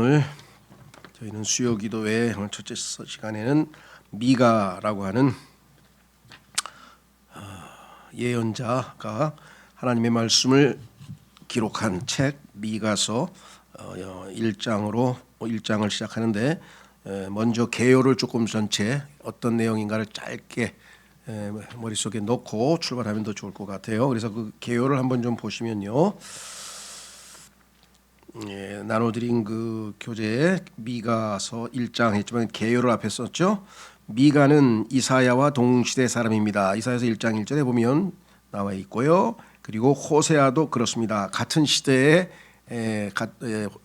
오늘 저희는 수요 기도회 오늘 첫째 시간에는 미가라고 하는 예언자가 하나님의 말씀을 기록한 책 미가서 1장을 시작하는데 먼저 개요를 조금 전체 어떤 내용인가를 짧게 머릿속에 넣고 출발하면 더 좋을 것 같아요. 그래서 그 개요를 한번 좀 보시면요. 나눠드린 그 교재에 미가서 1장 했지만 개요를 앞에 썼죠. 미가는 이사야와 동시대 사람입니다. 이사야서 1장 1절에 보면 나와 있고요. 그리고 호세아도 그렇습니다. 같은 시대에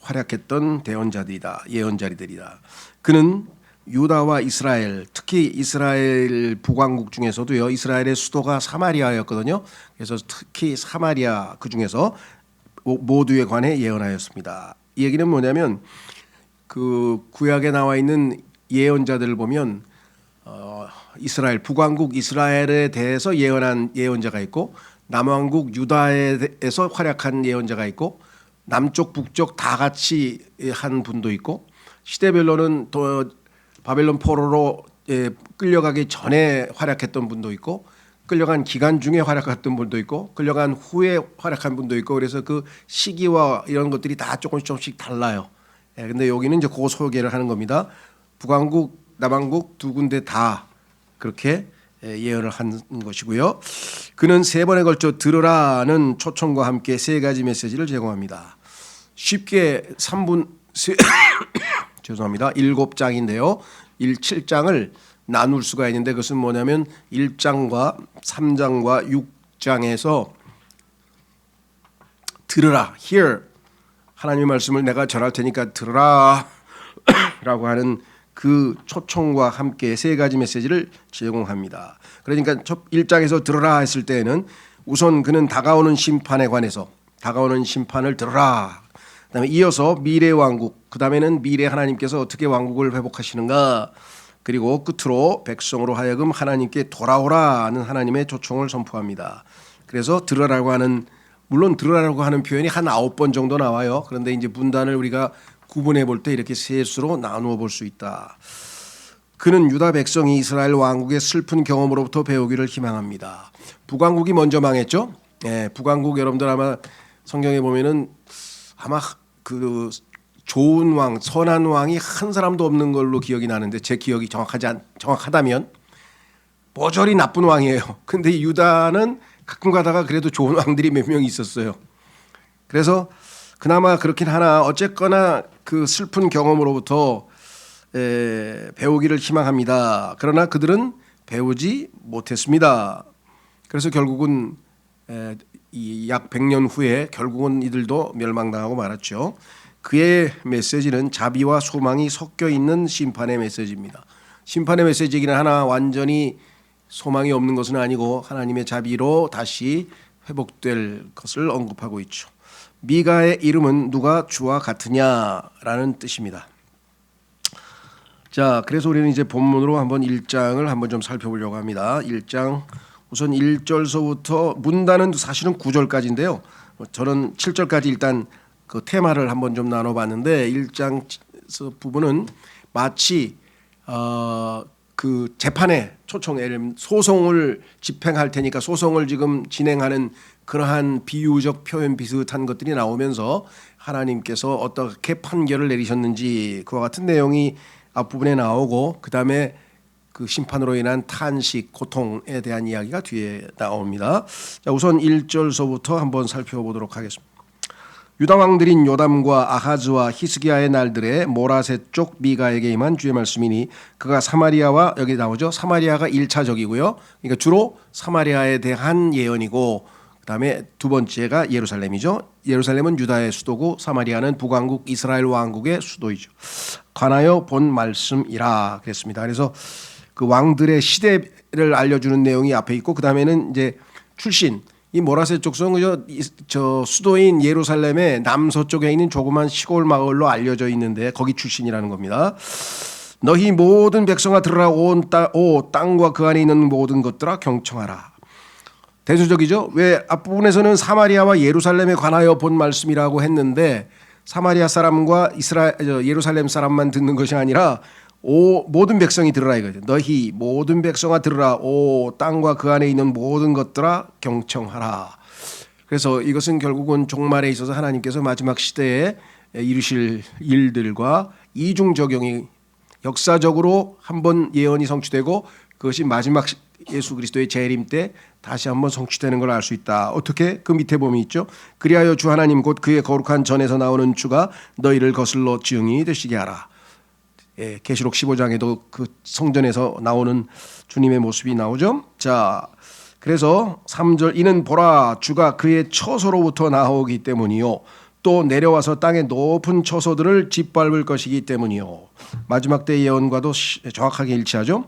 활약했던 예언자들이다. 그는 유다와 이스라엘, 특히 이스라엘 북왕국 중에서도요. 이스라엘의 수도가 사마리아였거든요. 그래서 특히 사마리아 그 중에서 모두에 관해 예언하였습니다. 이 얘기는 뭐냐면 그 구약에 나와 있는 예언자들을 보면 이스라엘 북왕국 이스라엘에 대해서 예언한 예언자가 있고 남왕국 유다에서 활약한 예언자가 있고 남쪽 북쪽 다 같이 한 분도 있고 시대별로는 또 바벨론 포로로 끌려가기 전에 활약했던 분도 있고 끌려간 기간 중에 활약했던 분도 있고 끌려간 후에 활약한 분도 있고 그래서 그 시기와 이런 것들이 다 조금씩 달라요. 근데 여기는 이제 그 소개를 하는 겁니다. 북왕국, 남왕국 두 군데 다 그렇게 예언을 한 것이고요. 그는 세 번에 걸쳐 들으라는 초청과 함께 세 가지 메시지를 제공합니다. 쉽게 7장인데요. 7장을 나눌 수가 있는데 그것은 뭐냐면 1장과 3장과 6장에서 들으라, hear 하나님의 말씀을 내가 전할 테니까 들으라 라고 하는 그 초청과 함께 세 가지 메시지를 제공합니다. 그러니까 1장에서 들으라 했을 때에는 우선 그는 다가오는 심판에 관해서 다가오는 심판을 들으라. 그다음에 이어서 미래 왕국, 그다음에는 미래 하나님께서 어떻게 왕국을 회복하시는가, 그리고 끝으로 백성으로 하여금 하나님께 돌아오라는 하나님의 초청을 선포합니다. 그래서 들으라고 하는, 물론 들으라고 하는 표현이 한 9번 정도 나와요. 그런데 이제 문단을 우리가 구분해 볼 때 이렇게 셋으로 나누어 볼 수 있다. 그는 유다 백성이 이스라엘 왕국의 슬픈 경험으로부터 배우기를 희망합니다. 북왕국이 먼저 망했죠. 북왕국 여러분들 아마 성경에 보면은 아마 그 좋은 왕, 선한 왕이 한 사람도 없는 걸로 기억이 나는데 제 기억이 정확하다면 모조리 나쁜 왕이에요. 근데 유다는 가끔 가다가 그래도 좋은 왕들이 몇 명 있었어요. 그래서 그나마 그렇긴 하나 어쨌거나 그 슬픈 경험으로부터 배우기를 희망합니다. 그러나 그들은 배우지 못했습니다. 그래서 결국은 약 100년 후에 결국은 이들도 멸망당하고 말았죠. 그의 메시지는 자비와 소망이 섞여 있는 심판의 메시지입니다. 심판의 메시지이기는 하나 완전히 소망이 없는 것은 아니고 하나님의 자비로 다시 회복될 것을 언급하고 있죠. 미가의 이름은 누가 주와 같으냐라는 뜻입니다. 자, 그래서 우리는 이제 본문으로 한번 1장을 한번 좀 살펴보려고 합니다. 1장 우선 1절서부터 문단은 사실은 9절까지인데요. 저는 7절까지 일단 그 테마를 한번 좀 나눠봤는데 1장 부분은 마치 그 재판에 소송을 집행할 테니까 소송을 지금 진행하는 그러한 비유적 표현 비슷한 것들이 나오면서 하나님께서 어떻게 판결을 내리셨는지 그와 같은 내용이 앞부분에 나오고 그 다음에 그 심판으로 인한 탄식, 고통에 대한 이야기가 뒤에 나옵니다. 자, 우선 1절서부터 한번 살펴보도록 하겠습니다. 유다 왕들인 요담과 아하즈와 히스기야의 날들에 모라셋 쪽 미가에게 임한 주의 말씀이니 그가 사마리아와, 여기 나오죠. 사마리아가 1차적이고요. 그러니까 주로 사마리아에 대한 예언이고 그다음에 두 번째가 예루살렘이죠. 예루살렘은 유다의 수도고 사마리아는 북왕국 이스라엘 왕국의 수도이죠. 관하여 본 말씀이라 그랬습니다. 그래서 그 왕들의 시대를 알려주는 내용이 앞에 있고 그다음에는 이제 출신, 이 모라셋 족속은 저 수도인 예루살렘의 남서쪽에 있는 조그만 시골 마을로 알려져 있는데 거기 출신이라는 겁니다. 너희 모든 백성아 들으라. 오 땅과 그 안에 있는 모든 것들아 경청하라. 대수적이죠. 왜 앞부분에서는 사마리아와 예루살렘에 관하여 본 말씀이라고 했는데 사마리아 사람과 예루살렘 사람만 듣는 것이 아니라 모든 백성이 들으라 이거죠. 너희 모든 백성아 들으라. 오 땅과 그 안에 있는 모든 것들아 경청하라. 그래서 이것은 결국은 종말에 있어서 하나님께서 마지막 시대에 이루실 일들과 이중 적용이 역사적으로 한번 예언이 성취되고 그것이 마지막 예수 그리스도의 재림 때 다시 한번 성취되는 걸 알 수 있다. 어떻게? 그 밑에 보면 있죠. 그리하여 주 하나님 곧 그의 거룩한 전에서 나오는 주가 너희를 거슬러 증인이 되시게 하라. 계시록 15장에도 그 성전에서 나오는 주님의 모습이 나오죠. 자, 그래서 3절 이는 보라 주가 그의 처소로부터 나오기 때문이요 또 내려와서 땅의 높은 처소들을 짓밟을 것이기 때문이요. 마지막 때 예언과도 정확하게 일치하죠.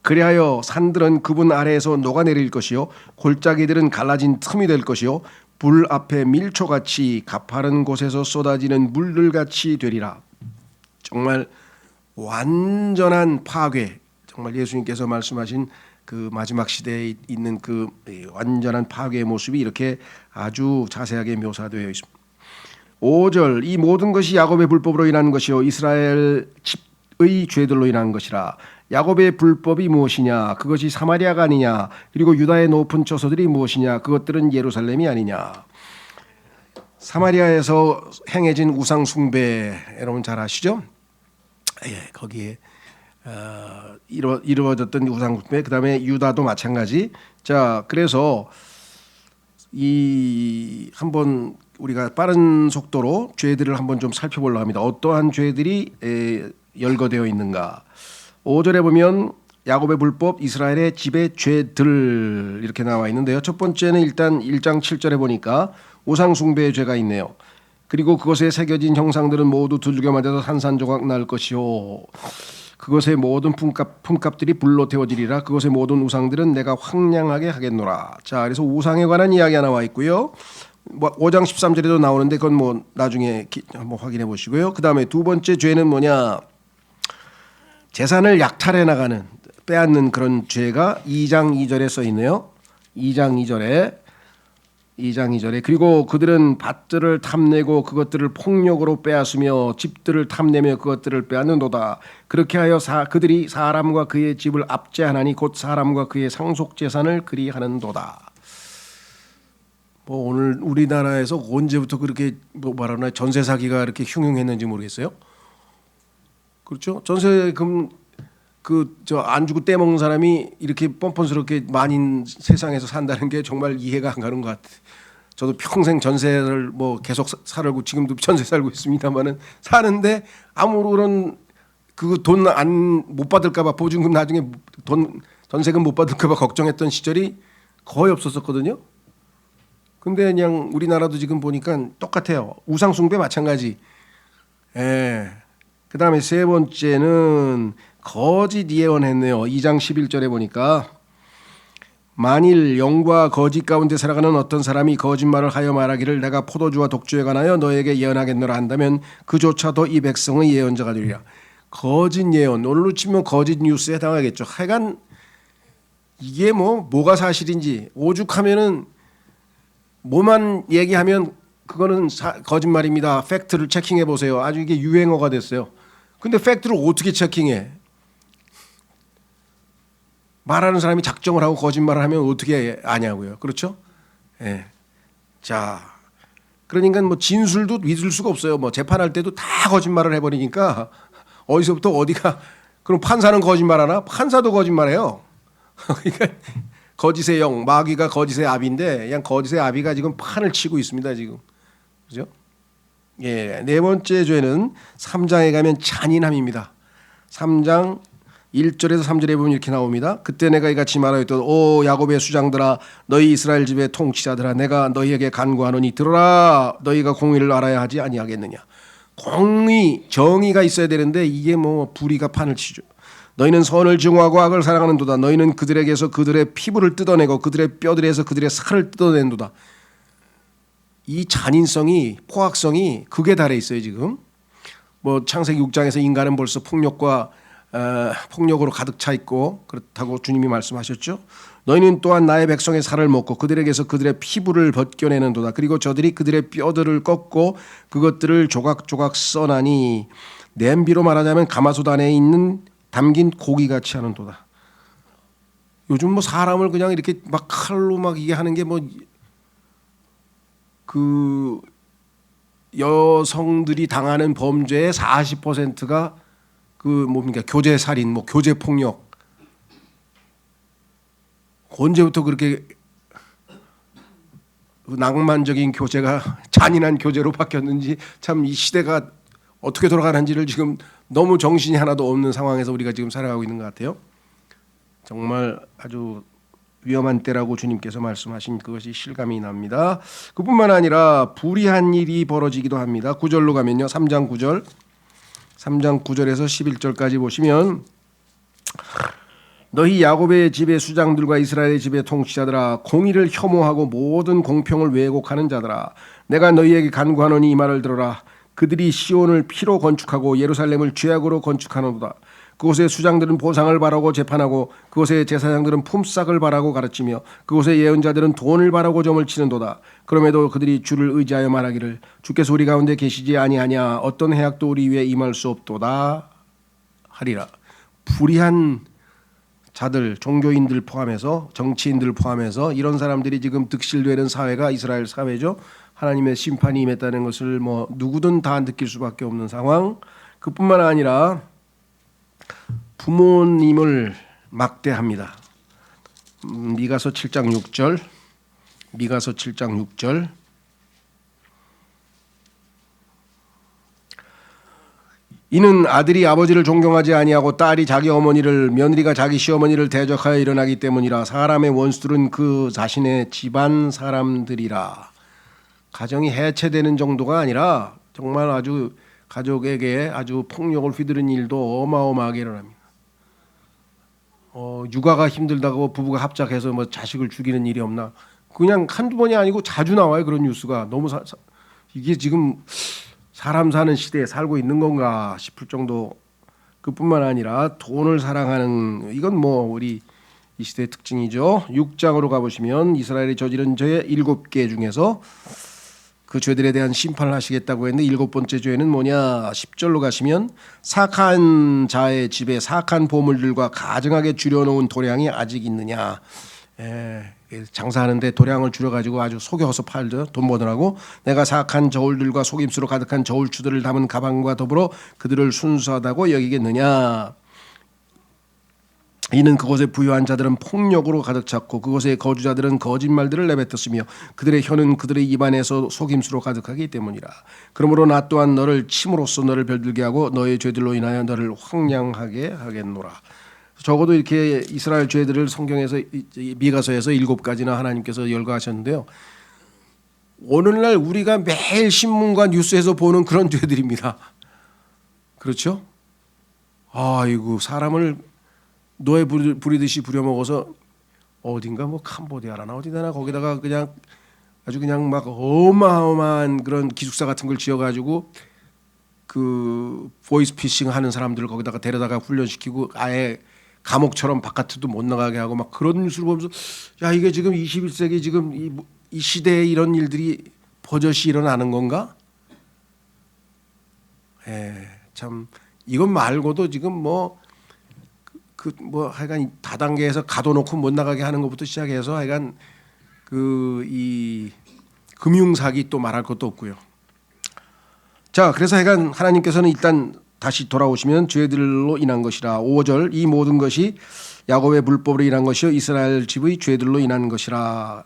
그리하여 산들은 그분 아래에서 녹아내릴 것이요 골짜기들은 갈라진 틈이 될 것이요 불 앞에 밀초같이 가파른 곳에서 쏟아지는 물들같이 되리라. 정말 완전한 파괴, 정말 예수님께서 말씀하신 그 마지막 시대에 있는 그 완전한 파괴의 모습이 이렇게 아주 자세하게 묘사되어 있습니다. 5절 이 모든 것이 야곱의 불법으로 인한 것이요 이스라엘 집의 죄들로 인한 것이라. 야곱의 불법이 무엇이냐? 그것이 사마리아가 아니냐? 그리고 유다의 높은 처소들이 무엇이냐? 그것들은 예루살렘이 아니냐? 사마리아에서 행해진 우상 숭배 여러분 잘 아시죠? 거기에 이루어졌던 우상 숭배, 그다음에 유다도 마찬가지. 자, 그래서 이 한번 우리가 빠른 속도로 죄들을 한번 좀 살펴보려고 합니다. 어떠한 죄들이 열거되어 있는가? 5절에 보면 야곱의 불법, 이스라엘의 집의 죄들 이렇게 나와 있는데요. 첫 번째는 일단 1장 7절에 보니까 우상 숭배의 죄가 있네요. 그리고 그것에 새겨진 형상들은 모두 두들겨 맞아서 산산조각 날 것이요 그것의 모든 품값들이 불로 태워지리라. 그것의 모든 우상들은 내가 황량하게 하겠노라. 자, 그래서 우상에 관한 이야기가 나와 있고요. 5장 13절에도 나오는데 그건 뭐 나중에 한번 확인해 보시고요. 그 다음에 두 번째 죄는 뭐냐? 재산을 약탈해 나가는, 빼앗는 그런 죄가 2장 2절에 써 있네요. 2장 2절에 그리고 그들은 밭들을 탐내고 그것들을 폭력으로 빼앗으며 집들을 탐내며 그것들을 빼앗는도다. 그렇게 하여 그들이 사람과 그의 집을 압제하나니 곧 사람과 그의 상속 재산을 그리하는도다. 뭐 오늘 우리나라에서 언제부터 그렇게 뭐 말하나 전세 사기가 이렇게 흉흉했는지 모르겠어요. 그렇죠? 전세금 안 주고 떼먹는 사람이 이렇게 뻔뻔스럽게 많이 세상에서 산다는 게 정말 이해가 안 가는 것 같아요. 저도 평생 전세를 뭐 계속 살고 지금도 전세 살고 있습니다만은 사는데 아무런 그 돈 못 받을까봐 보증금 나중에 전세금 못 받을까봐 걱정했던 시절이 거의 없었었거든요. 근데 그냥 우리나라도 지금 보니까 똑같아요. 우상숭배 마찬가지. 그 다음에 세 번째는 거짓 예언했네요. 2장 11절에 보니까 만일 영과 거짓 가운데 살아가는 어떤 사람이 거짓말을 하여 말하기를 내가 포도주와 독주에 관하여 너에게 예언하겠노라 한다면 그조차도 이 백성의 예언자가 되리라. 거짓 예언, 오늘로 치면 거짓 뉴스에 해당하겠죠. 하여간 이게 뭐가 사실인지 오죽하면은 뭐만 얘기하면 그거는 거짓말입니다. 팩트를 체킹해 보세요. 아주 이게 유행어가 됐어요. 근데 팩트를 어떻게 체킹해? 말하는 사람이 작정을 하고 거짓말을 하면 어떻게 아냐고요. 그렇죠? 예. 자, 그러니까 뭐 진술도 믿을 수가 없어요. 뭐 재판할 때도 다 거짓말을 해버리니까 어디서부터 어디가 그럼 판사는 거짓말하나? 판사도 거짓말해요. 그러니까 거짓의 영, 마귀가 거짓의 아비인데 그냥 거짓의 아비가 지금 판을 치고 있습니다. 지금 그죠? 예, 네 번째 죄는 3장에 가면 잔인함입니다. 3장 1절에서 3절에 보면 이렇게 나옵니다. 그때 내가 이같이 말하였던 오 야곱의 수장들아 너희 이스라엘 집의 통치자들아 내가 너희에게 간구하노니 들어라. 너희가 공의를 알아야 하지 아니하겠느냐. 공의, 정의가 있어야 되는데 이게 뭐 불의가 판을 치죠. 너희는 선을 증오하고 악을 사랑하는도다. 너희는 그들에게서 그들의 피부를 뜯어내고 그들의 뼈들에서 그들의 살을 뜯어낸도다. 이 잔인성이, 포악성이 극에 달해 있어요. 지금 뭐 창세기 6장에서 인간은 벌써 폭력과 폭력으로 가득 차 있고 그렇다고 주님이 말씀하셨죠. 너희는 또한 나의 백성의 살을 먹고 그들에게서 그들의 피부를 벗겨내는도다. 그리고 저들이 그들의 뼈들을 꺾고 그것들을 조각조각 써나니 냄비로 말하자면 가마솥 안에 있는 담긴 고기같이 하는도다. 요즘 뭐 사람을 그냥 이렇게 막 칼로 막 이게 하는 게 뭐 그 여성들이 당하는 범죄의 40%가 그 뭡니까 교제 살인, 뭐 교제 폭력. 언제부터 그렇게 낭만적인 교제가 잔인한 교제로 바뀌었는지 참 이 시대가 어떻게 돌아가는지를 지금 너무 정신이 하나도 없는 상황에서 우리가 지금 살아가고 있는 것 같아요. 정말 아주 위험한 때라고 주님께서 말씀하신 그것이 실감이 납니다. 그뿐만 아니라 불의한 일이 벌어지기도 합니다. 9절로 가면요. 3장 9절. 3장 9절에서 11절까지 보시면 너희 야곱의 집의 수장들과 이스라엘의 집의 통치자들아 공의를 혐오하고 모든 공평을 왜곡하는 자들아 내가 너희에게 간구하노니 이 말을 들어라. 그들이 시온을 피로 건축하고 예루살렘을 죄악으로 건축하노도다. 그곳의 수장들은 보상을 바라고 재판하고 그곳의 제사장들은 품삯을 바라고 가르치며 그곳의 예언자들은 돈을 바라고 점을 치는도다. 그럼에도 그들이 주를 의지하여 말하기를 주께서 우리 가운데 계시지 아니하냐 어떤 해악도 우리 위에 임할 수 없도다 하리라. 불의한 자들, 종교인들 포함해서 정치인들 포함해서 이런 사람들이 지금 득실되는 사회가 이스라엘 사회죠. 하나님의 심판이 임했다는 것을 뭐 누구든 다 느낄 수밖에 없는 상황. 그뿐만 아니라 부모님을 막대합니다. 미가서 7장 6절. 미가서 7장 6절. 이는 아들이 아버지를 존경하지 아니하고 딸이 자기 어머니를 며느리가 자기 시어머니를 대적하여 일어나기 때문이라. 사람의 원수들은 그 자신의 집안 사람들이라. 가정이 해체되는 정도가 아니라 정말 아주 가족에게 아주 폭력을 휘두른 일도 어마어마하게 일어납니다. 육아가 힘들다고 부부가 합작해서 뭐 자식을 죽이는 일이 없나? 그냥 한두 번이 아니고 자주 나와요. 그런 뉴스가. 너무 이게 지금 사람 사는 시대에 살고 있는 건가 싶을 정도. 그뿐만 아니라 돈을 사랑하는 이건 뭐 우리 이 시대의 특징이죠. 6장으로 가보시면 이스라엘이 저지른 죄 7개 중에서 그 죄들에 대한 심판을 하시겠다고 했는데 7번째 죄는 뭐냐? 10절로 가시면 사악한 자의 집에 사악한 보물들과 가증하게 줄여놓은 도량이 아직 있느냐? 장사하는데 도량을 줄여가지고 아주 속여서 팔죠. 돈 버느라고. 내가 사악한 저울들과 속임수로 가득한 저울추들을 담은 가방과 더불어 그들을 순수하다고 여기겠느냐? 이는 그곳에 부유한 자들은 폭력으로 가득 찼고 그곳의 거주자들은 거짓말들을 내뱉었으며 그들의 혀는 그들의 입안에서 속임수로 가득하기 때문이라. 그러므로 나 또한 너를 침으로써 너를 별들게 하고 너의 죄들로 인하여 너를 황량하게 하겠노라. 적어도 이렇게 이스라엘 죄들을 성경에서 미가서에서 7가지나 하나님께서 열거하셨는데요. 오늘날 우리가 매일 신문과 뉴스에서 보는 그런 죄들입니다. 그렇죠? 아이고 사람을 노에 부리듯이 부려먹어서 어딘가 뭐 캄보디아라나 어디다나 거기다가 그냥 아주 그냥 막 어마어마한 그런 기숙사 같은 걸 지어가지고 그 보이스피싱 하는 사람들을 거기다가 데려다가 훈련시키고 아예 감옥처럼 바깥에도 못 나가게 하고 막 그런 뉴스를 보면서 야 이게 지금 21세기 지금 이 시대에 이런 일들이 버젓이 일어나는 건가? 참 이것 말고도 지금 뭐 하여간 다단계에서 가둬놓고 못 나가게 하는 것부터 시작해서 하여간 이 금융사기 또 말할 것도 없고요. 자, 그래서 하여간 하나님께서는 일단 다시 돌아오시면 죄들로 인한 것이라. 5절 이 모든 것이 야곱의 불법으로 인한 것이요 이스라엘 집의 죄들로 인한 것이라.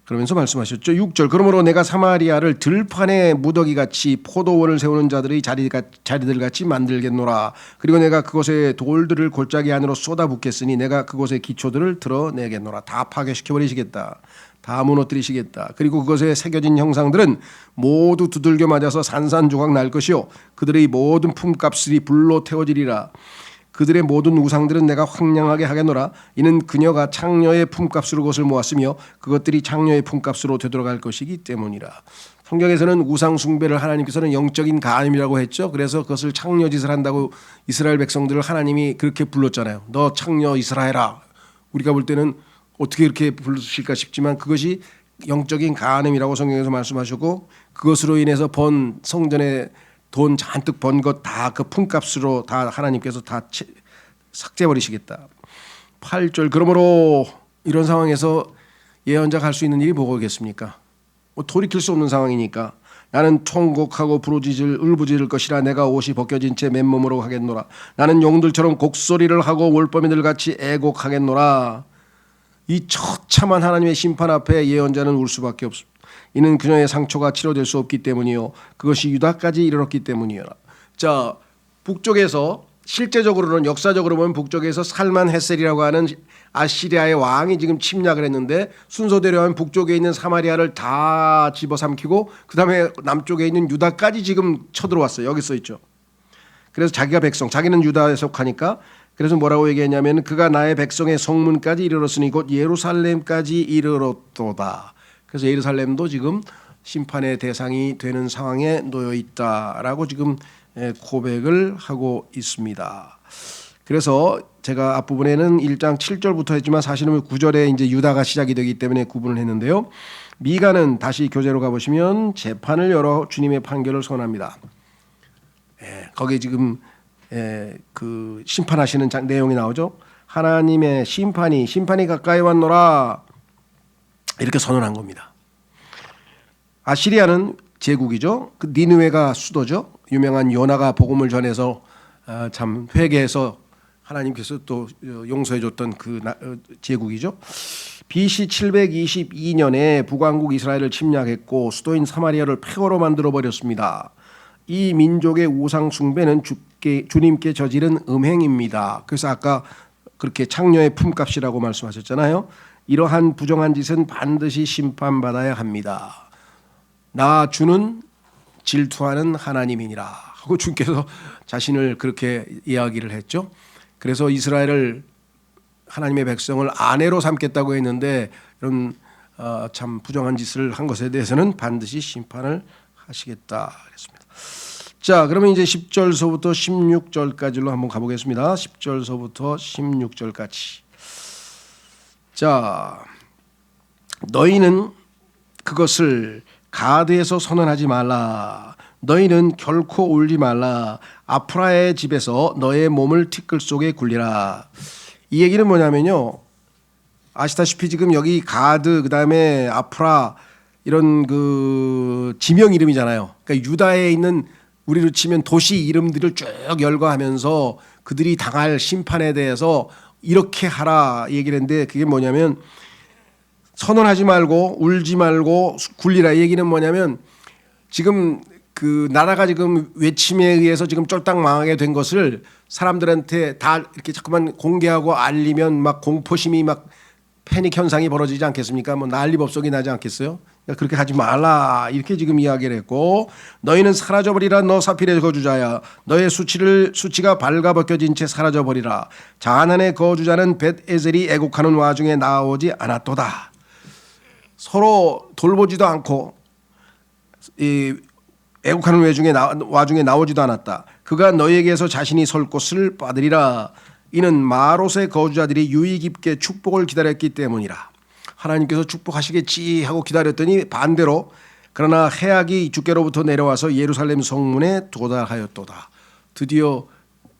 그러면서 말씀하셨죠. 6절 그러므로 내가 사마리아를 들판에 무더기같이 포도원을 세우는 자들의 자리들같이 만들겠노라. 그리고 내가 그곳에 돌들을 골짜기 안으로 쏟아붓겠으니 내가 그곳의 기초들을 드러내겠노라. 다 파괴시켜버리시겠다. 다 무너뜨리시겠다. 그리고 그것에 새겨진 형상들은 모두 두들겨 맞아서 산산조각 날 것이요 그들의 모든 품값이 불로 태워지리라. 그들의 모든 우상들은 내가 황량하게 하겠노라. 이는 그녀가 창녀의 품값으로 그것을 모았으며 그것들이 창녀의 품값으로 되돌아갈 것이기 때문이라. 성경에서는 우상 숭배를 하나님께서는 영적인 간음이라고 했죠. 그래서 그것을 창녀짓을 한다고 이스라엘 백성들을 하나님이 그렇게 불렀잖아요. 너 창녀 이스라엘아. 우리가 볼 때는 어떻게 이렇게 부르실까 싶지만 그것이 영적인 간음이라고 성경에서 말씀하셨고, 그것으로 인해서 번 성전에 돈 잔뜩 번 것 다 그 품값으로 다 하나님께서 다 삭제버리시겠다. 8절 그러므로 이런 상황에서 예언자가 할 수 있는 일이 뭐겠습니까? 뭐 돌이킬 수 없는 상황이니까 나는 통곡하고 울부짖을 것이라. 내가 옷이 벗겨진 채 맨몸으로 가겠노라. 나는 용들처럼 곡소리를 하고 올빼미들 같이 애곡하겠노라. 이 처참한 하나님의 심판 앞에 예언자는 울 수밖에 없습니다. 이는 그녀의 상처가 치료될 수 없기 때문이요 그것이 유다까지 이르렀기 때문이요. 자, 북쪽에서 실제적으로는 역사적으로 보면 북쪽에서 살만 헤셀이라고 하는 아시리아의 왕이 지금 침략을 했는데, 순서대로 하면 북쪽에 있는 사마리아를 다 집어삼키고 그 다음에 남쪽에 있는 유다까지 지금 쳐들어왔어요. 여기 써 있죠. 그래서 자기가 백성, 자기는 유다에 속하니까 그래서 뭐라고 얘기했냐면 그가 나의 백성의 성문까지 이르렀으니 곧 예루살렘까지 이르렀도다. 그래서 예루살렘도 지금 심판의 대상이 되는 상황에 놓여 있다라고 지금 고백을 하고 있습니다. 그래서 제가 앞부분에는 1장 7절부터 했지만 사실은 9절에 이제 유다가 시작이 되기 때문에 구분을 했는데요. 미가는 다시 교재로 가보시면 재판을 열어 주님의 판결을 선언합니다. 거기 지금 그 심판하시는 내용이 나오죠. 하나님의 심판이 가까이 왔노라 이렇게 선언한 겁니다. 아시리아는 제국이죠. 그 니느웨가 수도죠. 유명한 요나가 복음을 전해서 참 회개해서 하나님께서 또 용서해줬던 그 제국이죠. BC 722년에 북왕국 이스라엘을 침략했고 수도인 사마리아를 폐허로 만들어 버렸습니다. 이 민족의 우상 숭배는 주님께 저지른 음행입니다. 그래서 아까 그렇게 창녀의 품값이라고 말씀하셨잖아요. 이러한 부정한 짓은 반드시 심판받아야 합니다. 나 주는 질투하는 하나님이니라 하고 주께서 자신을 그렇게 이야기를 했죠. 그래서 이스라엘을 하나님의 백성을 아내로 삼겠다고 했는데 이런 참 부정한 짓을 한 것에 대해서는 반드시 심판을 하시겠다 그랬습니다. 자, 그러면 이제 10절서부터 16절까지로 한번 가보겠습니다. 10절서부터 16절까지. 자, 너희는 그것을 가드에서 선언하지 말라. 너희는 결코 울지 말라. 아프라의 집에서 너의 몸을 티끌 속에 굴리라. 이 얘기는 뭐냐면요. 아시다시피 지금 여기 가드 그다음에 아프라 이런 그 지명 이름이잖아요. 그러니까 유다에 있는 우리로 치면 도시 이름들을 쭉 열거하면서 그들이 당할 심판에 대해서 이렇게 하라 얘기를 했는데 그게 뭐냐면 선언하지 말고 울지 말고 굴리라. 이 얘기는 뭐냐면 지금 그 나라가 지금 외침에 의해서 지금 쫄딱 망하게 된 것을 사람들한테 다 이렇게 자꾸만 공개하고 알리면 막 공포심이 막 패닉 현상이 벌어지지 않겠습니까? 뭐 난리법석이 나지 않겠어요? 그러니까 그렇게 하지 말라 이렇게 지금 이야기를 했고, 너희는 사라져버리라. 너 사필의 거주자야. 너의 수치가 발가벗겨진 채 사라져버리라. 자하난의 거주자는 벳에셀이 애곡하는 와중에 나오지 않았도다. 서로 돌보지도 않고 이 애국하는 와중에 나오지도 않았다. 그가 너희에게서 자신이 설 곳을 받으리라. 이는 마롯의 거주자들이 유의 깊게 축복을 기다렸기 때문이라. 하나님께서 축복하시겠지 하고 기다렸더니 반대로 그러나 해악이 주께로부터 내려와서 예루살렘 성문에 도달하였도다. 드디어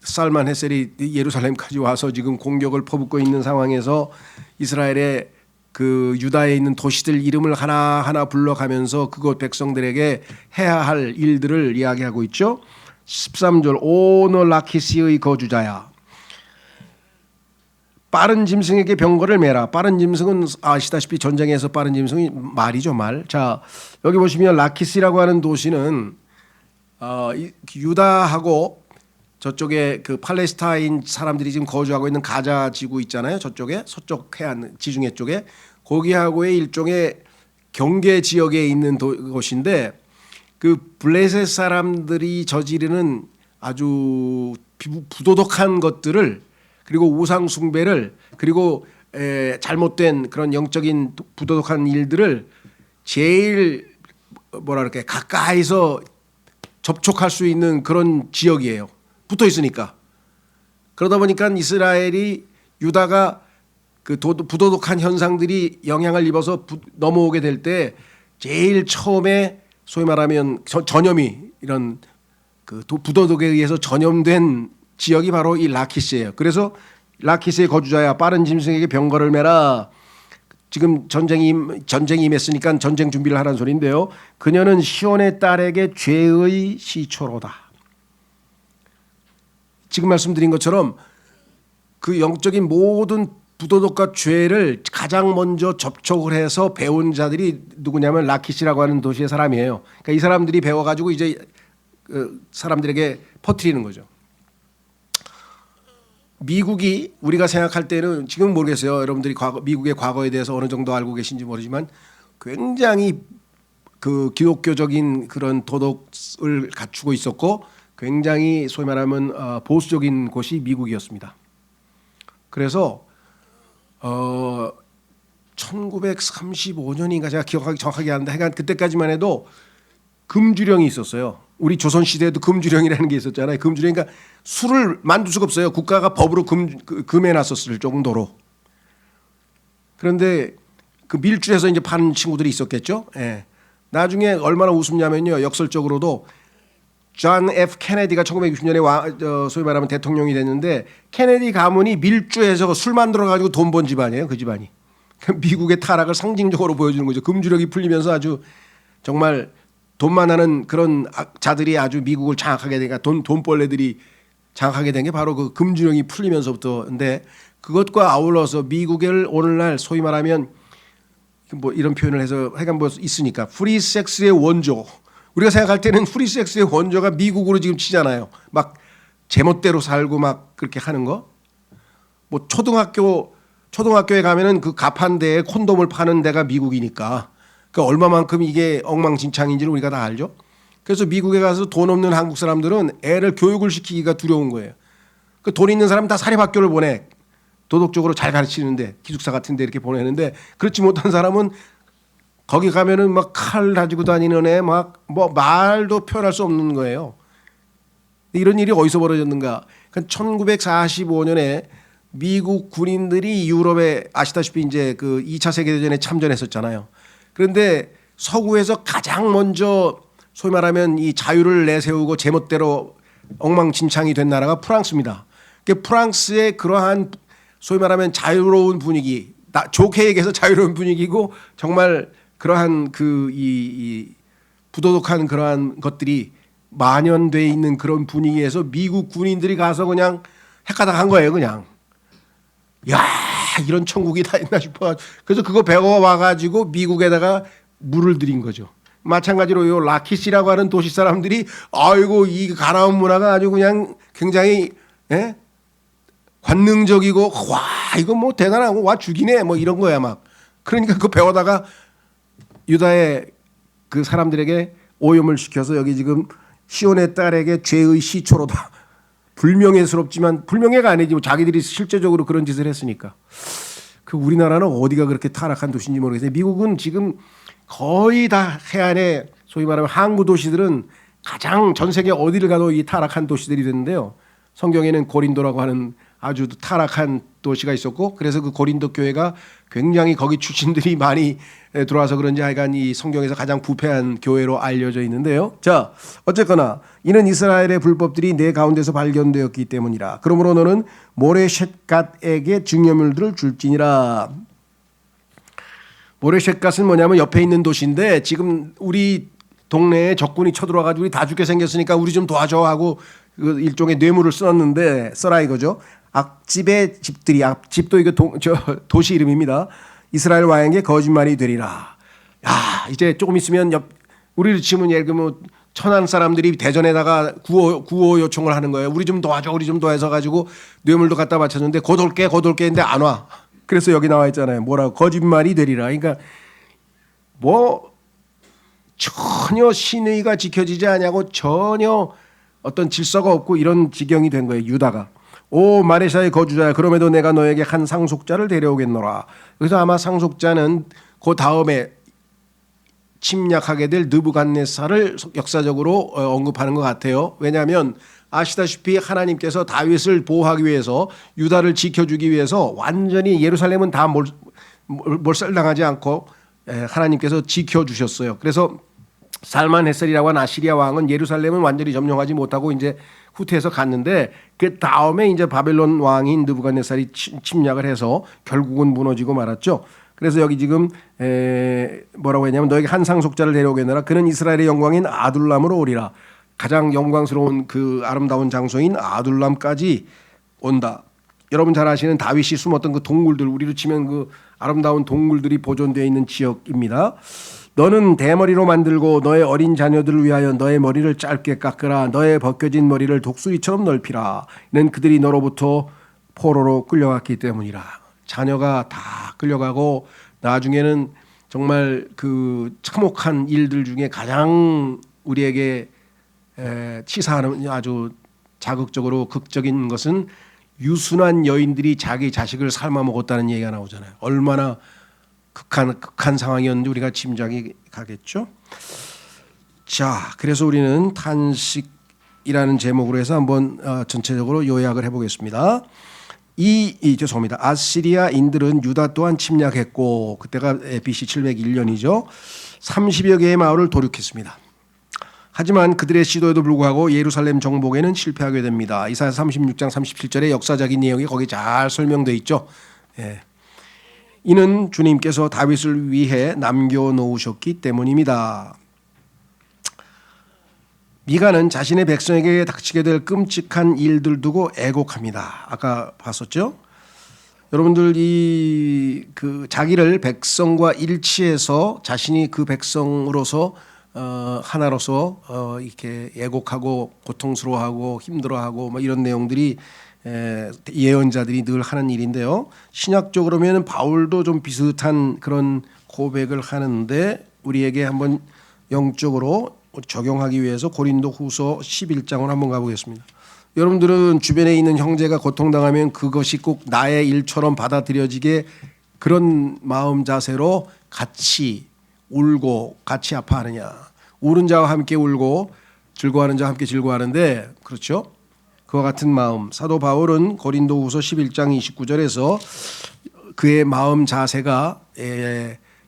살만 헤셀이 예루살렘까지 와서 지금 공격을 퍼붓고 있는 상황에서 이스라엘의 그 유다에 있는 도시들 이름을 하나하나 불러가면서 그곳 백성들에게 해야 할 일들을 이야기하고 있죠. 13절 오 너 라키스의 거주자야. 빠른 짐승에게 병거를 매라. 빠른 짐승은 아시다시피 전쟁에서 빠른 짐승이 말이죠, 말. 자, 여기 보시면 라키스라고 하는 도시는 유다하고 저쪽에 그 팔레스타인 사람들이 지금 거주하고 있는 가자 지구 있잖아요. 저쪽에 서쪽 해안 지중해 쪽에 거기하고의 일종의 경계 지역에 있는 곳인데 그 블레셋 사람들이 저지르는 아주 부도덕한 것들을 그리고 우상 숭배를 그리고 잘못된 그런 영적인 부도덕한 일들을 제일 뭐라 그럴까 가까이서 접촉할 수 있는 그런 지역이에요. 붙어 있으니까. 그러다 보니까 이스라엘이 유다가 그 부도덕한 현상들이 영향을 입어서 넘어오게 될 때 제일 처음에 소위 말하면 전염이 이런 그 부도덕에 의해서 전염된 지역이 바로 이 라키스예요. 그래서 라키스의 거주자야 빠른 짐승에게 병거를 매라. 지금 전쟁이 임했으니까 전쟁 준비를 하라는 소리인데요. 그녀는 시온의 딸에게 죄의 시초로다. 지금 말씀드린 것처럼 그 영적인 모든 부도덕과 죄를 가장 먼저 접촉을 해서 배운 자들이 누구냐면 라키시라고 하는 도시의 사람이에요. 그러니까 이 사람들이 배워가지고 이제 사람들에게 퍼뜨리는 거죠. 미국이 우리가 생각할 때는 지금 모르겠어요. 여러분들이 미국의 과거에 대해서 어느 정도 알고 계신지 모르지만 굉장히 그 기독교적인 그런 도덕을 갖추고 있었고 굉장히 소위 말하면 보수적인 곳이 미국이었습니다. 그래서 1935년인가 제가 기억하기 정확하게 하는데 하여간 그때까지만 해도 금주령이 있었어요. 우리 조선 시대에도 금주령이라는 게 있었잖아요. 금주령 그러니까 술을 만들 수가 없어요. 국가가 법으로 금해놨었을 정도로. 그런데 그 밀주해서 이제 파는 친구들이 있었겠죠. 예. 나중에 얼마나 우습냐면요. 역설적으로도 존 F 케네디가 1960년에 소위 말하면 대통령이 됐는데 케네디 가문이 밀주해서 술 만들어 가지고 돈 번 집안이에요. 그 집안이. 미국의 타락을 상징적으로 보여주는 거죠. 금주력이 풀리면서 아주 정말 돈만 하는 그런 자들이 아주 미국을 장악하게 되니까 돈벌레들이 장악하게 된 게 바로 그 금주령이 풀리면서부터인데 그것과 아울러서 미국을 오늘날 소위 말하면 뭐 이런 표현을 해서 하여간 뭐 있으니까 프리섹스의 원조. 우리가 생각할 때는 프리섹스의 원조가 미국으로 지금 치잖아요. 막 제멋대로 살고 막 그렇게 하는 거. 뭐 초등학교에 가면은 그 가판대에 콘돔을 파는 데가 미국이니까 그 얼마만큼 이게 엉망진창인지를 우리가 다 알죠. 그래서 미국에 가서 돈 없는 한국 사람들은 애를 교육을 시키기가 두려운 거예요. 그 돈 있는 사람은 다 사립학교를 보내. 도덕적으로 잘 가르치는데 기숙사 같은 데 이렇게 보내는데 그렇지 못한 사람은 거기 가면은 막 칼 가지고 다니는 애 막 뭐 말도 표현할 수 없는 거예요. 이런 일이 어디서 벌어졌는가? 그러니까 1945년에 미국 군인들이 유럽에 아시다시피 이제 그 2차 세계대전에 참전했었잖아요. 그런데 서구에서 가장 먼저 소위 말하면 이 자유를 내세우고 제멋대로 엉망진창이 된 나라가 프랑스입니다. 그러니까 프랑스의 그러한 소위 말하면 자유로운 분위기, 좋게 얘기해서 자유로운 분위기고 정말 그러한 이 부도덕한 그러한 것들이 만연돼 있는 그런 분위기에서 미국 군인들이 가서 그냥 헷가닥한 거예요, 그냥. 야, 이런 천국이 다 있나 싶어. 그래서 그거 배워와 가지고 미국에다가 물을 들인 거죠. 마찬가지로 요 라키시라고 하는 도시 사람들이 아이고 이 가나안 문화가 아주 그냥 굉장히 관능적이고 와 이거 뭐 대단하고 와 죽이네 뭐 이런 거야 막. 그러니까 그거 배워다가 유다의 그 사람들에게 오염을 시켜서 여기 지금 시온의 딸에게 죄의 시초로다. 불명예스럽지만 불명예가 아니지 뭐 자기들이 실제적으로 그런 짓을 했으니까. 그 우리나라는 어디가 그렇게 타락한 도시인지 모르겠어요. 미국은 지금 거의 다 해안에 소위 말하면 항구 도시들은 가장 전 세계 어디를 가도 이 타락한 도시들이 됐는데요. 성경에는 고린도라고 하는 아주 타락한 도시가 있었고 그래서 그 고린도 교회가 굉장히 거기 출신들이 많이 들어와서 그런지 하여간 이 성경에서 가장 부패한 교회로 알려져 있는데요. 자, 어쨌거나 이는 이스라엘의 불법들이 내 가운데서 발견되었기 때문이라. 그러므로 너는 모레셋갓에게 증여물들을 줄지니라. 모레셋갓은 뭐냐면 옆에 있는 도시인데 지금 우리 동네에 적군이 쳐들어와가지고 우리 다 죽게 생겼으니까 우리 좀 도와줘 하고 그 일종의 뇌물을 써라 이거죠. 악집의 집들이 악집도 이거 도시 이름입니다. 이스라엘 왕에게 거짓말이 되리라. 야 이제 조금 있으면 우리를 치면 예를 들면 천안 사람들이 대전에다가 구호 요청을 하는 거예요. 우리 좀 도와줘, 우리 좀 도와서 가지고 뇌물도 갖다 바쳤는데 곧 올게 했는데 안 와. 그래서 여기 나와 있잖아요. 뭐라고 거짓말이 되리라. 그러니까 뭐 전혀 신의가 지켜지지 않냐고 전혀 어떤 질서가 없고 이런 지경이 된 거예요. 유다가. 오 마레샤의 거주자야 그럼에도 내가 너에게 한 상속자를 데려오겠노라. 그래서 아마 상속자는 그 다음에 침략하게 될 느부갓네살을 역사적으로 언급하는 것 같아요. 왜냐하면 아시다시피 하나님께서 다윗을 보호하기 위해서 유다를 지켜주기 위해서 완전히 예루살렘은 다 몰살당하지 않고 하나님께서 지켜주셨어요. 그래서 살만헤셀이라고 하는 아시리아 왕은 예루살렘은 완전히 점령하지 못하고 이제 후퇴해서 갔는데 그 다음에 이제 바벨론 왕인 느부갓네살이 침략을 해서 결국은 무너지고 말았죠. 그래서 여기 지금 뭐라고 했냐면 너에게 한 상속자를 데려오겠노라. 그는 이스라엘의 영광인 아둘람으로 오리라. 가장 영광스러운 그 아름다운 장소인 아둘람까지 온다. 여러분 잘 아시는 다윗이 숨었던 그 동굴들, 우리로 치면 그 아름다운 동굴들이 보존되어 있는 지역입니다. 너는 대머리로 만들고 너의 어린 자녀들을 위하여 너의 머리를 짧게 깎으라. 너의 벗겨진 머리를 독수리처럼 넓히라. 이는 그들이 너로부터 포로로 끌려갔기 때문이라. 자녀가 다 끌려가고 나중에는 정말 그 참혹한 일들 중에 가장 우리에게 치사하는 아주 자극적으로 극적인 것은 유순한 여인들이 자기 자식을 삶아 먹었다는 얘기가 나오잖아요. 얼마나 극한 상황이었는지 우리가 짐작이 가겠죠. 자, 그래서 우리는 탄식이라는 제목으로 해서 한번 전체적으로 요약을 해보겠습니다. 죄송합니다. 아시리아인들은 유다 또한 침략했고 그때가 BC 701년이죠. 30여 개의 마을을 도륙했습니다. 하지만 그들의 시도에도 불구하고 예루살렘 정복에는 실패하게 됩니다. 이사야 36장 37절의 역사적인 내용이 거기 잘 설명되어 있죠. 이는 주님께서 다윗을 위해 남겨놓으셨기 때문입니다. 미가는 자신의 백성에게 닥치게 될 끔찍한 일들 두고 애곡합니다. 아까 봤었죠? 여러분들 그 자기를 백성과 일치해서 자신이 그 백성으로서 하나로서 이렇게 애곡하고 고통스러워하고 힘들어하고 뭐 이런 내용들이 예언자들이 늘 하는 일인데요. 신약적으로는 바울도 좀 비슷한 그런 고백을 하는데 우리에게 한번 영적으로 적용하기 위해서 고린도후서 11장으로 한번 가보겠습니다. 여러분들은 주변에 있는 형제가 고통당하면 그것이 꼭 나의 일처럼 받아들여지게 그런 마음 자세로 같이 울고 같이 아파하느냐. 우는 자와 함께 울고 즐거워하는 자와 함께 즐거워하는데 그렇죠? 그와 같은 마음. 사도 바울은 고린도후서 11장 29절에서 그의 마음 자세가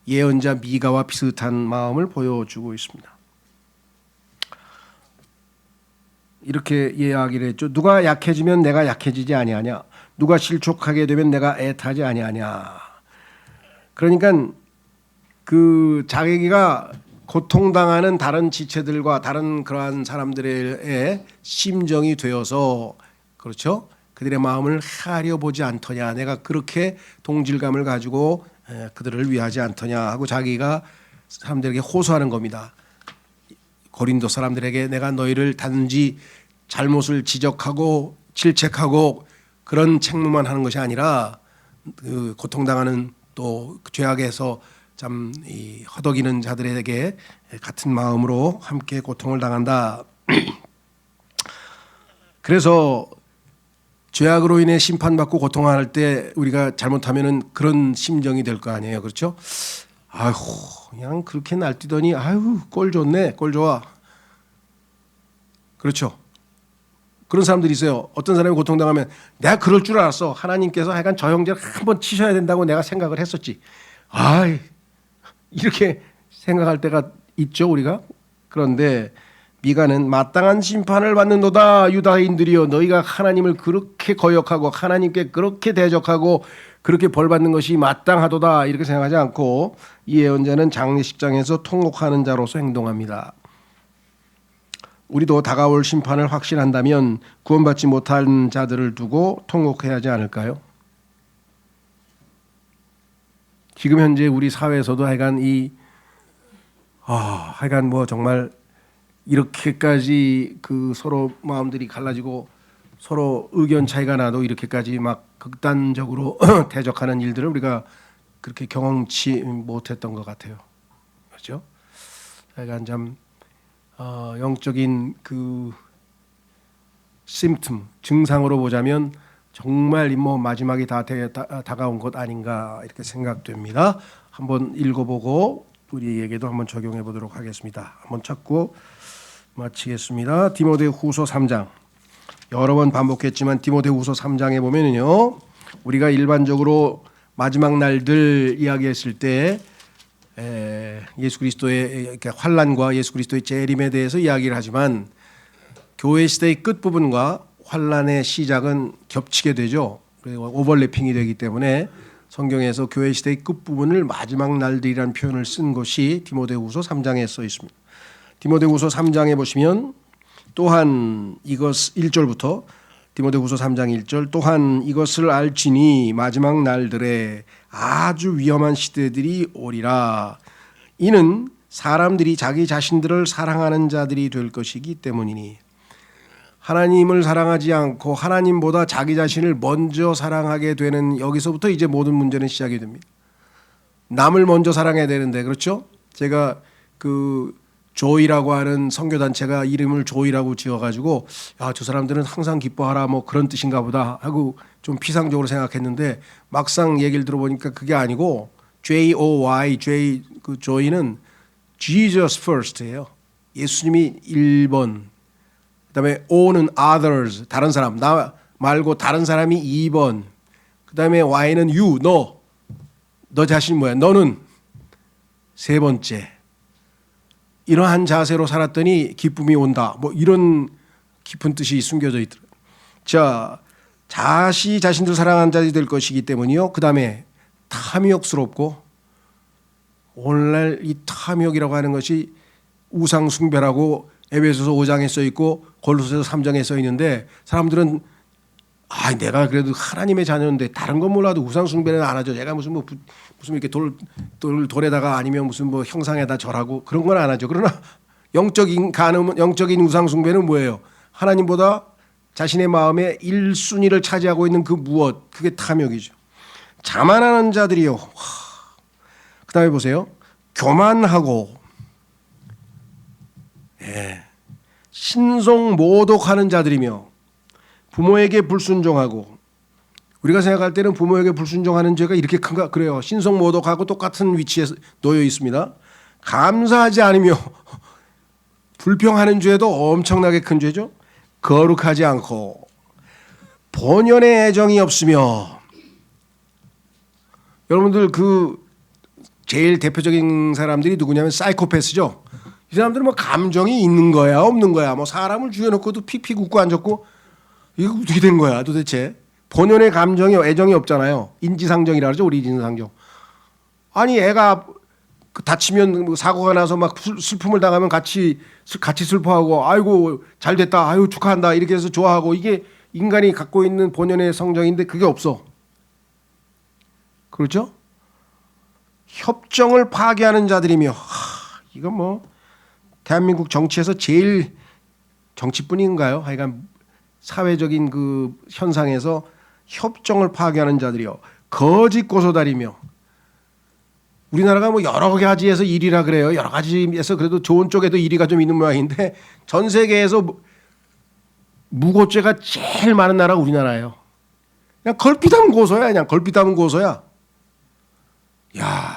예언자 미가와 비슷한 마음을 보여주고 있습니다. 이렇게 이야기를 했죠. 누가 약해지면 내가 약해지지 아니하냐. 누가 실족하게 되면 내가 애타지 아니하냐. 그러니까 그 자기가 고통당하는 다른 지체들과 다른 그러한 사람들의 심정이 되어서 그렇죠. 그들의 마음을 헤아려 보지 않더냐. 내가 그렇게 동질감을 가지고 그들을 위하지 않더냐 하고 자기가 사람들에게 호소하는 겁니다. 고린도 사람들에게 내가 너희를 단지 잘못을 지적하고 질책하고 그런 책무만 하는 것이 아니라 그 고통당하는 또 죄악에서 참 허덕이는 자들에게 같은 마음으로 함께 고통을 당한다. 그래서 죄악으로 인해 심판받고 고통할 때 우리가 잘못하면은 그런 심정이 될 거 아니에요, 그렇죠? 아휴, 그냥 그렇게 날뛰더니 아유 꼴 좋네, 꼴 좋아. 그렇죠. 그런 사람들이 있어요. 어떤 사람이 고통당하면 내가 그럴 줄 알았어. 하나님께서 하여간 저 형제를 한번 치셔야 된다고 내가 생각을 했었지. 아이, 이렇게 생각할 때가 있죠, 우리가. 그런데 미가는 마땅한 심판을 받는도다. 유다인들이여, 너희가 하나님을 그렇게 거역하고 하나님께 그렇게 대적하고 그렇게 벌받는 것이 마땅하도다 이렇게 생각하지 않고 이 예언자는 장례식장에서 통곡하는 자로서 행동합니다. 우리도 다가올 심판을 확신한다면 구원받지 못한 자들을 두고 통곡해야 하지 않을까요? 지금 현재 우리 사회에서도 하여간 하여간 뭐 정말 이렇게까지 그 서로 마음들이 갈라지고 서로 의견 차이가 나도 이렇게까지 막 극단적으로 대적하는 일들을 우리가 그렇게 경험치 못했던 것 같아요. 그렇죠? 하여간 참 영적인 그 심튼 증상으로 보자면 정말 뭐 마지막이 다 다가온 것 아닌가 이렇게 생각됩니다. 한번 읽어보고 우리에게도 한번 적용해 보도록 하겠습니다. 한번 찾고 마치겠습니다. 디모데후서 3장. 여러 번 반복했지만 디모데후서 3장에 보면은요. 우리가 일반적으로 마지막 날들 이야기했을 때 예수 그리스도의 환난과 예수 그리스도의 재림에 대해서 이야기를 하지만 교회 시대의 끝부분과 환난의 시작은 겹치게 되죠. 오버래핑이 되기 때문에 성경에서 교회 시대의 끝부분을 마지막 날들이라는 표현을 쓴 것이 디모데후서 3장에 써 있습니다. 디모데후서 3장에 보시면 또한 이것 1절부터 디모데후서 3장 1절 또한 이것을 알지니 마지막 날들에 아주 위험한 시대들이 오리라. 이는 사람들이 자기 자신들을 사랑하는 자들이 될 것이기 때문이니 하나님을 사랑하지 않고 하나님보다 자기 자신을 먼저 사랑하게 되는 여기서부터 이제 모든 문제는 시작이 됩니다. 남을 먼저 사랑해야 되는데 그렇죠? 제가 그 조이라고 하는 선교단체가 이름을 조이라고 지어가지고 저 사람들은 항상 기뻐하라 뭐 그런 뜻인가 보다 하고 좀 피상적으로 생각했는데 막상 얘기를 들어보니까 그게 아니고 J-O-Y, 그 조이는 Jesus first예요. 예수님이 1번. 그다음에 O는 others, 다른 사람. 나 말고 다른 사람이 2번. 그다음에 Y는 you, 너 자신 뭐야? 너는 세 번째. 이러한 자세로 살았더니 기쁨이 온다. 뭐 이런 깊은 뜻이 숨겨져 있더라고요. 자, 자신들 사랑하는 자들이 될 것이기 때문이요. 그 다음에 탐욕스럽고 오늘날 이 탐욕이라고 하는 것이 우상 숭배라고 에베소서 5장에 써 있고 골로새서 3장에 써 있는데 사람들은 내가 그래도 하나님의 자녀인데 다른 건 몰라도 우상 숭배는 안 하죠. 내가 무슨 이렇게 돌에다가 아니면 무슨 뭐 형상에다 절하고 그런 건 안 하죠. 그러나 영적인 우상 숭배는 뭐예요? 하나님보다 자신의 마음에 1순위를 차지하고 있는 그 무엇, 그게 탐욕이죠. 자만하는 자들이요. 그다음에 보세요. 교만하고 신성 모독하는 자들이며 부모에게 불순종하고 우리가 생각할 때는 부모에게 불순종하는 죄가 이렇게 큰가 그래요. 신성 모독하고 똑같은 위치에 놓여 있습니다. 감사하지 않으며 불평하는 죄도 엄청나게 큰 죄죠. 거룩하지 않고 본연의 애정이 없으며 여러분들 그 제일 대표적인 사람들이 누구냐면 사이코패스죠. 이 사람들은 뭐 감정이 있는 거야 없는 거야 뭐 사람을 죽여놓고도 픽픽 웃고 앉았고 이거 어떻게 된 거야 도대체. 본연의 감정이 애정이 없잖아요. 인지상정이라 그러죠. 우리 인지상정. 아니 애가 다치면 사고가 나서 막 슬픔을 당하면 같이 슬퍼하고 아이고 잘 됐다 아유 축하한다 이렇게 해서 좋아하고 이게 인간이 갖고 있는 본연의 성정인데 그게 없어. 그렇죠? 협정을 파괴하는 자들이며 이건 뭐 대한민국 정치에서 제일 정치뿐인가요? 하여간 사회적인 그 현상에서 협정을 파괴하는 자들이요. 거짓 고소다리며 우리나라가 뭐 여러 가지에서 1위라 그래요. 여러 가지에서 그래도 좋은 쪽에도 1위가 좀 있는 모양인데 전 세계에서 무고죄가 제일 많은 나라가 우리나라예요. 그냥 걸핏하면 고소야. 그냥 걸핏하면 고소야. 야,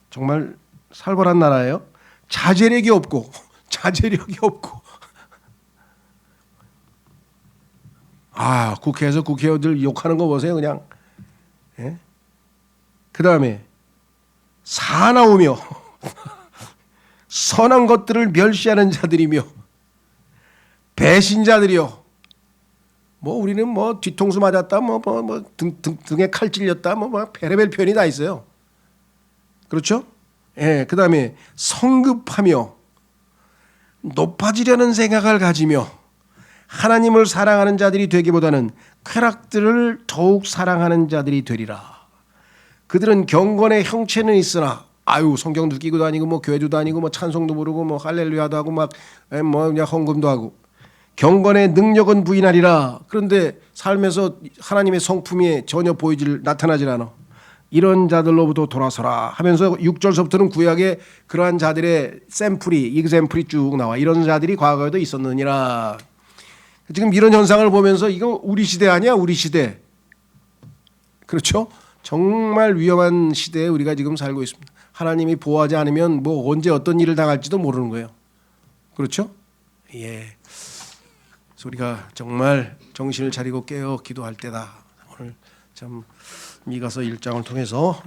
정말 살벌한 나라예요. 자제력이 없고 국회에서 국회의원들 욕하는 거 보세요. 그냥. 예? 그 다음에 사나우며 선한 것들을 멸시하는 자들이며 배신자들이요. 뭐 우리는 뭐 뒤통수 맞았다, 등에 칼 찔렸다, 별의별 표현이 다 있어요. 그렇죠? 예. 그 다음에 성급하며 높아지려는 생각을 가지며 하나님을 사랑하는 자들이 되기보다는 쾌락들을 더욱 사랑하는 자들이 되리라. 그들은 경건의 형체는 있으나 성경도 끼고 다니고 뭐 교회도 다니고 뭐 찬송도 부르고 뭐 할렐루야도 하고 막 그냥 헌금도 하고 경건의 능력은 부인하리라. 그런데 삶에서 하나님의 성품이 전혀 나타나질 않아. 이런 자들로부터 돌아서라 하면서 6절서부터는 구약에 그러한 자들의 이그샘플이 쭉 나와. 이런 자들이 과거에도 있었느니라. 지금 이런 현상을 보면서 이거 우리 시대 아니야? 우리 시대. 그렇죠? 정말 위험한 시대에 우리가 지금 살고 있습니다. 하나님이 보호하지 않으면 뭐 언제 어떤 일을 당할지도 모르는 거예요. 그렇죠? 예. 그래서 우리가 정말 정신을 차리고 깨어 기도할 때다. 오늘 참 미가서 1장을 통해서